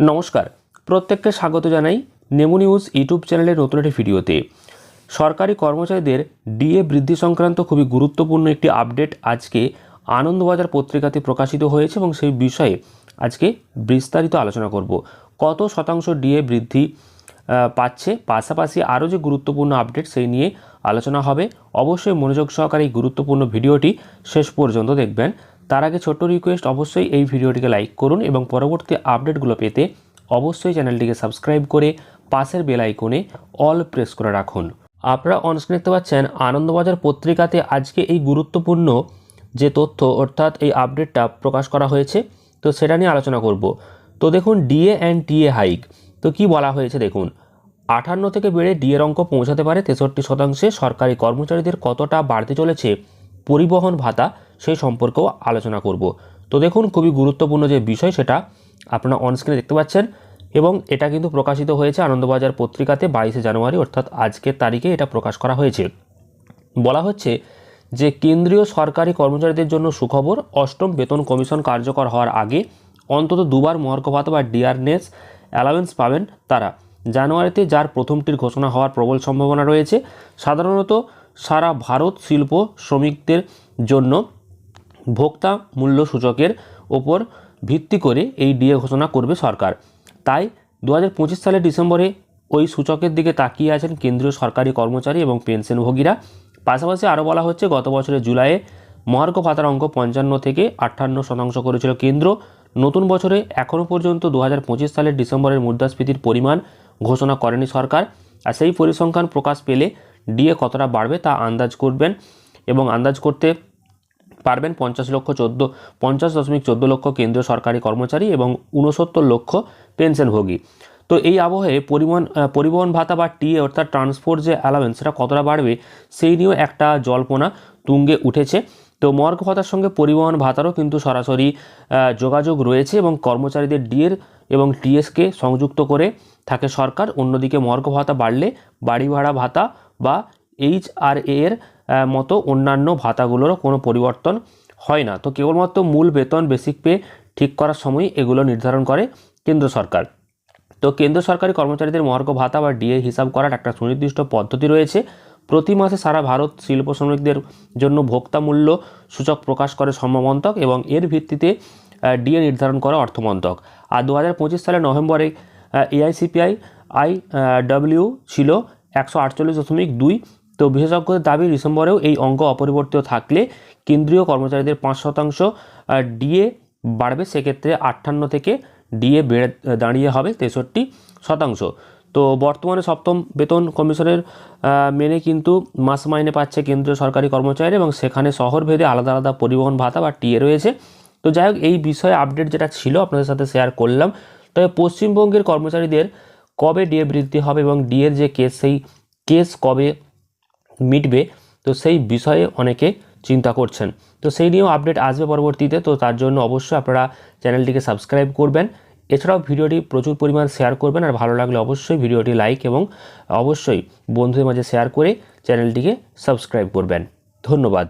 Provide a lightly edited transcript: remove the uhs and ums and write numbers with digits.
নমস্কার, প্রত্যেককে স্বাগত জানাই নেমু নিউজ ইউটিউব চ্যানেলের নতুন একটি ভিডিওতে। সরকারি কর্মচারীদের ডিএ বৃদ্ধি সংক্রান্ত খুবই গুরুত্বপূর্ণ একটি আপডেট আজকে আনন্দবাজার পত্রিকাতে প্রকাশিত হয়েছে এবং সেই বিষয়ে আজকে বিস্তারিত আলোচনা করব। কত শতাংশ ডিএ বৃদ্ধি পাচ্ছে, পাশাপাশি আরও যে গুরুত্বপূর্ণ আপডেট সেই নিয়ে আলোচনা হবে। অবশ্যই মনোযোগ সহকারে এই গুরুত্বপূর্ণ ভিডিওটি শেষ পর্যন্ত দেখবেন। তার আগে ছোট্ট রিকোয়েস্ট, অবশ্যই এই ভিডিওটিকে লাইক করুন এবং পরবর্তী আপডেটগুলো পেতে অবশ্যই চ্যানেলটিকে সাবস্ক্রাইব করে পাশের বেল আইকনে অল প্রেস করে রাখুন। আপনারা অনস্ক্রিন দেখতে পাচ্ছেন আনন্দবাজার পত্রিকাতে আজকে এই গুরুত্বপূর্ণ যে তথ্য অর্থাৎ এই আপডেটটা প্রকাশ করা হয়েছে, তো সেটা নিয়ে আলোচনা করব। তো দেখুন, ডিএ অ্যান্ড টিএ হাইক। তো কি বলা হয়েছে দেখুন, 58 থেকে বেড়ে ডিএর অঙ্ক পৌঁছাতে পারে 63%। সরকারি কর্মচারীদের কতটা বাড়তে চলেছে পরিবহন ভাতা, সেই সম্পর্কেও আলোচনা করব। তো দেখুন, খুবই গুরুত্বপূর্ণ যে বিষয় সেটা আপনারা অনস্ক্রিনে দেখতে পাচ্ছেন এবং এটা কিন্তু প্রকাশিত হয়েছে আনন্দবাজার পত্রিকাতে 22শে জানুয়ারি, অর্থাৎ আজকের তারিখে এটা প্রকাশ করা হয়েছে। বলা হচ্ছে যে কেন্দ্রীয় সরকারি কর্মচারীদের জন্য সুখবর, অষ্টম বেতন কমিশন কার্যকর হওয়ার আগে অন্তত দুবার মহার্ঘ ভাতা বা ডিআরনেস অ্যালাউন্স পাবেন তারা। জানুয়ারিতে যার প্রথমটির ঘোষণা হওয়ার প্রবল সম্ভাবনা রয়েছে। সাধারণত সারা ভারত শিল্প শ্রমিকদের জন্য ভোক্তা মূল্য সূচকের ওপর ভিত্তি করে এই ডিএ ঘোষণা করবে সরকার। তাই 2025 সালের ডিসেম্বরে ওই সূচকের দিকে তাকিয়ে আছেন কেন্দ্রীয় সরকারি কর্মচারী এবং পেনশনভোগীরা। পাশাপাশি আরও বলা হচ্ছে, গত বছরের জুলাইয়ে মহার্ঘ ভাতার অঙ্ক 55 থেকে 58% করেছিল কেন্দ্র। নতুন বছরে এখনও পর্যন্ত 2025 সালের ডিসেম্বরের মুদ্রাস্ফীতির পরিমাণ ঘোষণা করেনি সরকার। আর সেই পরিসংখ্যান প্রকাশ পেলে ডিএ কতটা বাড়বে তা আন্দাজ করবেন এবং আন্দাজ করতে পারবেন 50.14 লক্ষ কেন্দ্রীয় সরকারি কর্মচারী এবং 69 লক্ষ পেনশনভোগী। তো এই আবহে পরিবহন ভাতা বা টিএ অর্থাৎ ট্রান্সপোর্ট যে অ্যালাউন্স, সেটা কতটা বাড়বে সেই নিয়েও একটা জল্পনা তুঙ্গে উঠেছে। তো মহার্ঘ ভাতার সঙ্গে পরিবহন ভাতারও কিন্তু সরাসরি যোগাযোগ রয়েছে এবং কর্মচারীদের ডিএর এবং টিএসকে সংযুক্ত করে থাকে সরকার। অন্যদিকে মহার্ঘ ভাতা বাড়লে বাড়ি ভাড়া ভাতা বা HRA এর মতো অন্যান্য ভাতাগুলোরও কোনো পরিবর্তন হয় না। তো কেবলমাত্র মূল বেতন বেসিক পে ঠিক করার সময় এগুলো নির্ধারণ করে কেন্দ্র সরকার। তো কেন্দ্র সরকারি কর্মচারীদের মহার্ঘ ভাতা বা ডিএ হিসাব করার একটা সুনির্দিষ্ট পদ্ধতি রয়েছে। প্রতি মাসে সারা ভারত শিল্প শ্রমিকদের জন্য ভোক্তা মূল্য সূচক প্রকাশ করে শ্রম মন্ত্রক এবং এর ভিত্তিতে ডিএ নির্ধারণ করে অর্থমন্ত্রক। আর 2025 সালের নভেম্বরে AICPI IW ছিল 148.2। তো বিশেষজ্ঞদের দাবি, ডিসেম্বরেও এই অঙ্ক অপরিবর্তিত থাকলে কেন্দ্রীয় কর্মচারীদের 5% ডিএ বাড়বে। সেক্ষেত্রে 58 থেকে ডিএ দাঁড়িয়ে হবে 63%। তো বর্তমানে সপ্তম বেতন কমিশনের মেনে কিন্তু মাস মাইনে পাচ্ছে কেন্দ্রীয় সরকারি কর্মচারী এবং সেখানে শহরভেদে আলাদা আলাদা পরিবহন ভাতা বা টিএ রয়েছে। তো যাই হোক, এই বিষয়ে আপডেট যেটা ছিল আপনাদের সাথে শেয়ার করলাম। তবে পশ্চিমবঙ্গের কর্মচারীদের কবে ডিএ বৃদ্ধি হবে এবং ডিএর যে কেস, সেই কেস কবে মিটবে, তো সেই বিষয়ে অনেকে চিন্তা করছেন। তো সেই নিয়েও আপডেট আসবে পরবর্তীতে। তো তার জন্য অবশ্যই আপনারা চ্যানেলটিকে সাবস্ক্রাইব করবেন। এছাড়াও ভিডিওটি প্রচুর পরিমাণ শেয়ার করবেন আর ভালো লাগলে অবশ্যই ভিডিওটি লাইক এবং অবশ্যই বন্ধুদের মাঝে শেয়ার করে চ্যানেলটিকে সাবস্ক্রাইব করবেন। ধন্যবাদ।